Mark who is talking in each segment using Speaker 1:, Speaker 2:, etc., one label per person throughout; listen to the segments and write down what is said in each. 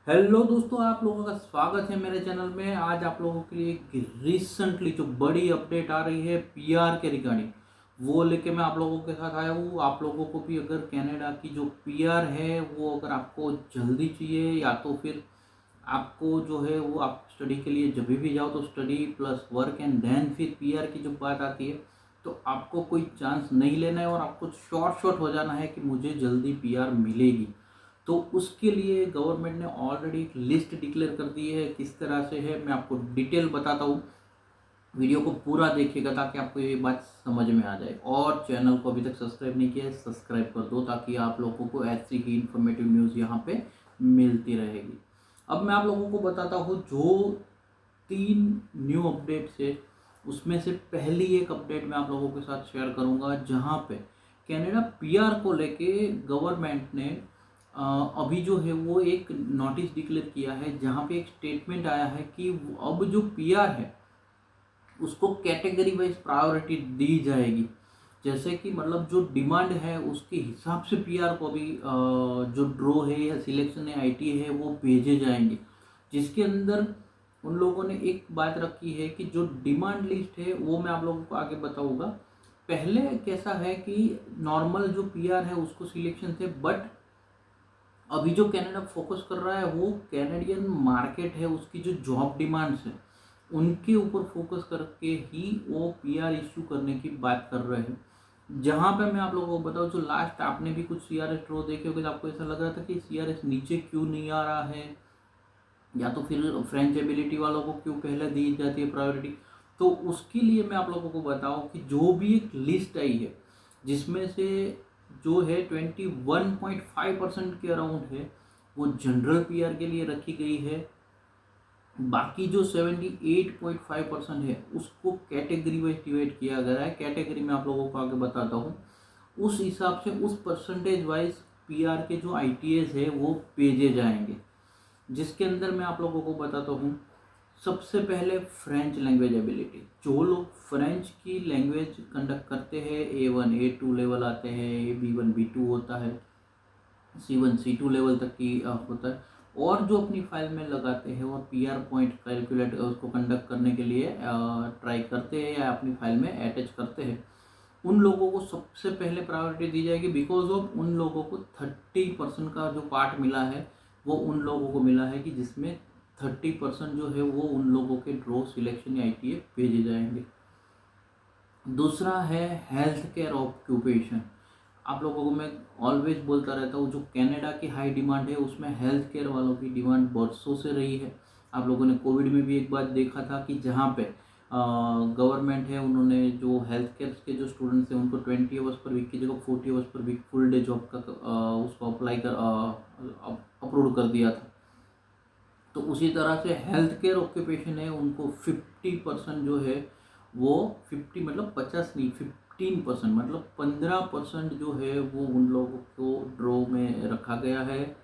Speaker 1: Hello दोस्तों, आप लोगों का स्वागत है मेरे चैनल में। आज आप लोगों के लिए एक रिसेंटली जो बड़ी अपडेट आ रही है पीआर के रिगार्डिंग, वो लेके मैं आप लोगों के साथ आया हूँ। आप लोगों को भी अगर कनाडा की जो पीआर है वो अगर आपको जल्दी चाहिए, या तो फिर आपको जो है वो आप स्टडी के लिए जब भी जाओ तो study plus work and then फिर पीआर की जब बात आती है तो आपको कोई चांस नहीं लेना है और आपको शॉर्ट हो जाना है कि मुझे जल्दी पीआर मिलेगी। तो उसके लिए गवर्नमेंट ने ऑलरेडी एक लिस्ट डिक्लेयर कर दी है। किस तरह से है मैं आपको डिटेल बताता हूँ। वीडियो को पूरा देखिएगा ताकि आपको ये बात समझ में आ जाए। और चैनल को अभी तक सब्सक्राइब नहीं किया है, सब्सक्राइब कर दो ताकि आप लोगों को ऐसी ही इंफॉर्मेटिव न्यूज़ यहाँ पे मिलती रहेगी। अब मैं आप लोगों को बताता हूँ जो 3 न्यू अपडेट्स है, उसमें से पहली एक अपडेट मैं आप लोगों के साथ शेयर करूंगा जहां पे कनाडा पीआर को लेके गवर्नमेंट ने अभी जो है वो एक नोटिस डिक्लेयर किया है, जहां पे एक स्टेटमेंट आया है कि अब जो पीआर है उसको कैटेगरी वाइज प्रायोरिटी दी जाएगी। जैसे कि मतलब जो डिमांड है उसके हिसाब से पीआर को अभी जो ड्रॉ है या सिलेक्शन है आईटी है वो भेजे जाएंगे। जिसके अंदर उन लोगों ने एक बात रखी है कि जो डिमांड लिस्ट है वो मैं आप लोगों को आगे बताऊंगा। पहले कैसा है कि नॉर्मल जो पीआर है उसको सिलेक्शन थे, बट अभी जो कनाडा फोकस कर रहा है वो कैनेडियन मार्केट है, उसकी जो जॉब डिमांड्स है उनके ऊपर फोकस करके ही वो पीआर इश्यू करने की बात कर रहे हैं। जहाँ पे मैं आप लोगों को बताऊँ, जो लास्ट आपने भी कुछ सीआरएस ड्रॉ देखे होंगे तो आपको ऐसा लग रहा था कि सीआरएस नीचे क्यों नहीं आ रहा है, या तो फिर फ्रेंच एबिलिटी वालों को क्यों पहले दी जाती है प्रायोरिटी। तो उसके लिए मैं आप लोगों को बताऊं कि जो भी एक लिस्ट आई है जिसमें से जो है 21.5% के अराउंड है वो जनरल पीआर के लिए रखी गई है। बाकी जो 78.5% है उसको कैटेगरी वाइज डिवाइड किया गया है। कैटेगरी में आप लोगों को आगे बताता हूँ। उस हिसाब से उस परसेंटेज वाइज पीआर के जो आईटीएस है वो भेजे जाएंगे। जिसके अंदर मैं आप लोगों को बताता हूँ, सबसे पहले फ्रेंच लैंग्वेज एबिलिटी। जो लोग फ्रेंच की लैंग्वेज कंडक्ट करते हैं, A1 A2 लेवल आते हैं, B1 B2 होता है, C1 C2 लेवल तक की होता है, और जो अपनी फाइल में लगाते हैं और पीआर पॉइंट कैलकुलेट उसको कंडक्ट करने के लिए ट्राई करते हैं या अपनी फाइल में अटैच करते हैं, उन लोगों को सबसे पहले प्रायोरिटी दी जाएगी। बिकॉज ऑफ उन लोगों को 30% का जो पार्ट मिला है वो उन लोगों को मिला है कि जिसमें 30% जो है वो उन लोगों के ड्रॉ सिलेक्शन या आईटीए भेजे जाएंगे। दूसरा है हेल्थ केयर ऑक्यूपेशन। आप लोगों को मैं ऑलवेज बोलता रहता हूँ, जो कनाडा की हाई डिमांड है उसमें हेल्थ केयर वालों की डिमांड बरसों से रही है। आप लोगों ने कोविड में भी एक बात देखा था कि जहाँ पे गवर्नमेंट है उन्होंने जो हेल्थ केयर के जो स्टूडेंट्स हैं उनको 20 आवर्स पर वीक की जगह 40 hours per week full day job का उसको अप्लाई कर अप्रूव कर दिया था। तो उसी तरह से हेल्थ केयर ऑक्यूपेशन है, उनको 50% जो है वो 50 मतलब 50 नहीं, 15% मतलब 15% जो है वो उन लोगों को ड्रॉ में रखा गया है।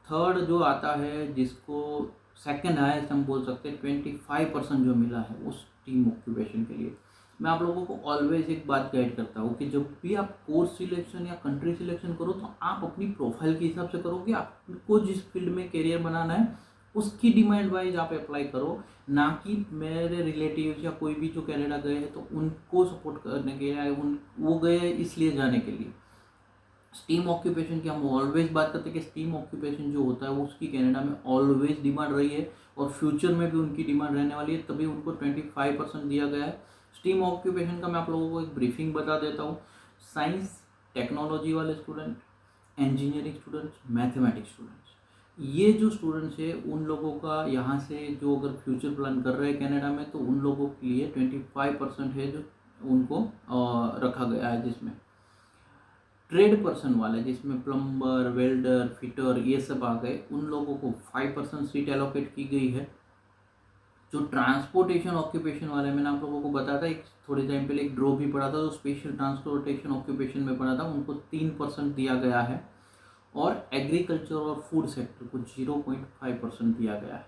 Speaker 1: थर्ड जो आता है जिसको सेकंड हाईएस्ट हम बोल सकते हैं, 25% जो मिला है उस टीम ऑक्यूपेशन के लिए। मैं आप लोगों को ऑलवेज एक बात गाइड करता हूँ कि जब भी आप कोर्स सिलेक्शन या कंट्री सिलेक्शन करो तो आप अपनी प्रोफाइल के हिसाब से करो कि आपको जिस फील्ड में करियर बनाना है उसकी डिमांड वाइज आप अप्लाई करो, ना कि मेरे रिलेटिव्स या कोई भी जो कनाडा गए हैं तो उनको सपोर्ट करने के लिए उन वो गए इसलिए जाने के लिए। स्टीम ऑक्यूपेशन की हम ऑलवेज बात करते हैं कि स्टीम ऑक्यूपेशन जो होता है वो उसकी कनाडा में ऑलवेज डिमांड रही है और फ्यूचर में भी उनकी डिमांड रहने वाली है, तभी उनको 25% दिया गया है। स्टीम ऑक्यूपेशन का मैं आप लोगों को एक ब्रीफिंग बता देता हूँ। साइंस टेक्नोलॉजी वाले student, engineering students, mathematics students, ये जो स्टूडेंट्स है उन लोगों का यहाँ से जो अगर फ्यूचर प्लान कर रहे हैं कनाडा में तो उन लोगों के लिए 25% है जो उनको रखा गया है। जिसमें ट्रेड पर्सन वाले, जिसमें प्लम्बर, वेल्डर, फिटर ये सब आ गए, उन लोगों को 5% सीट एलोकेट की गई है। जो ट्रांसपोर्टेशन ऑक्यूपेशन वाले, मैंने आप लोगों को बताया था एक थोड़े टाइम पहले एक ड्रॉ भी पड़ा था, जो स्पेशल ट्रांसपोर्टेशन ऑक्यूपेशन में पड़ा था, उनको 3% दिया गया है। और एग्रीकल्चर और फूड सेक्टर को 0.5% दिया गया है।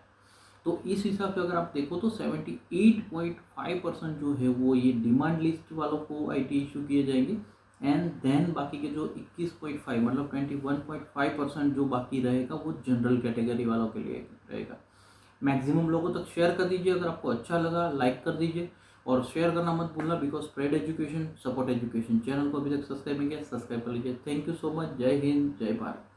Speaker 1: तो इस हिसाब से अगर आप देखो तो 78.5% जो है वो ये डिमांड लिस्ट वालों को आईटी इशू किए जाएंगे एंड देन बाकी के जो 21.5 मतलब 21.5% जो बाकी रहेगा वो जनरल कैटेगरी वालों के लिए रहेगा। मैक्सिमम लोगों तक शेयर कर दीजिए, अगर आपको अच्छा लगा लाइक कर दीजिए और शेयर करना मत भूलना, because spread education support education. Channel को अभी तक सब्सक्राइब नहीं किया, सब्सक्राइब कर लीजिए। Thank you so much. जय हिंद, जय भारत।